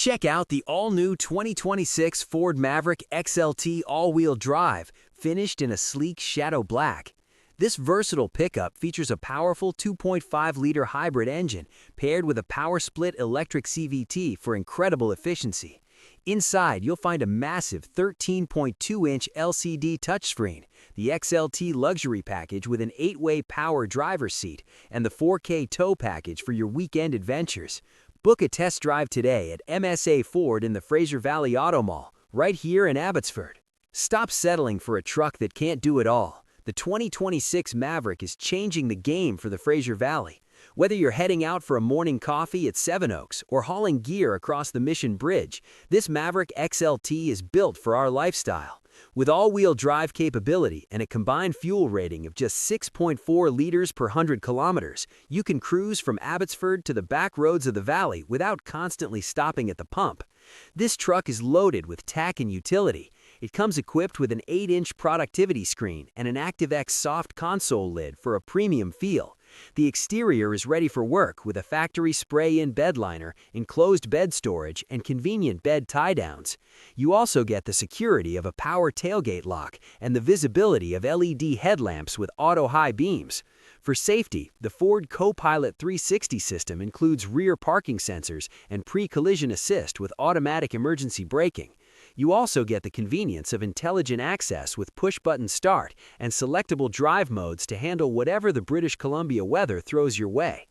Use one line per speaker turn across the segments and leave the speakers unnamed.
Check out the all-new 2026 Ford Maverick XLT all-wheel drive, finished in a sleek shadow black. This versatile pickup features a powerful 2.5-liter hybrid engine paired with a Power-Split Electric CVT for incredible efficiency. Inside, you'll find a massive 13.2-inch LCD touchscreen, the XLT luxury package with an 8-way power driver's seat, and the 4K tow package for your weekend adventures. Book a test drive today at MSA Ford in the Fraser Valley Auto Mall, right here in Abbotsford. Stop settling for a truck that can't do it all. The 2026 Maverick is changing the game for the Fraser Valley. Whether you're heading out for a morning coffee at Seven Oaks or hauling gear across the Mission Bridge, this Maverick XLT is built for our lifestyle. With all-wheel drive capability and a combined fuel rating of just 6.4 liters per 100 kilometers, you can cruise from Abbotsford to the back roads of the valley without constantly stopping at the pump. This truck is loaded with tech and utility. It comes equipped with an 8-inch productivity screen and an ActiveX soft console lid for a premium feel. The exterior is ready for work with a factory spray-in bedliner, enclosed bed storage, and convenient bed tie-downs. You also get the security of a power tailgate lock and the visibility of LED headlamps with auto-high beams. For safety, the Ford Co-Pilot 360 system includes rear parking sensors and pre-collision assist with automatic emergency braking. You also get the convenience of intelligent access with push-button start and selectable drive modes to handle whatever the British Columbia weather throws your way.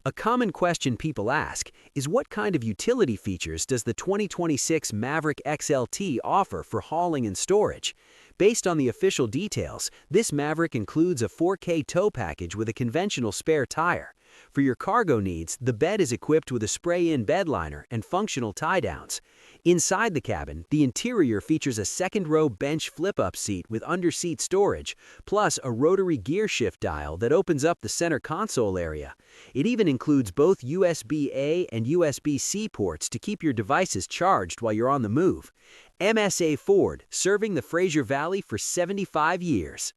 A common question people ask is, what kind of utility features does the 2026 Maverick XLT offer for hauling and storage? Based on the official details, this Maverick includes a 4K tow package with a conventional spare tire. For your cargo needs, the bed is equipped with a spray-in bedliner and functional tie-downs. Inside the cabin, the interior features a second-row bench flip-up seat with under-seat storage, plus a rotary gear shift dial that opens up the center console area. It even includes both USB-A and USB-C ports to keep your devices charged while you're on the move. MSA Ford, serving the Fraser Valley for 75 years.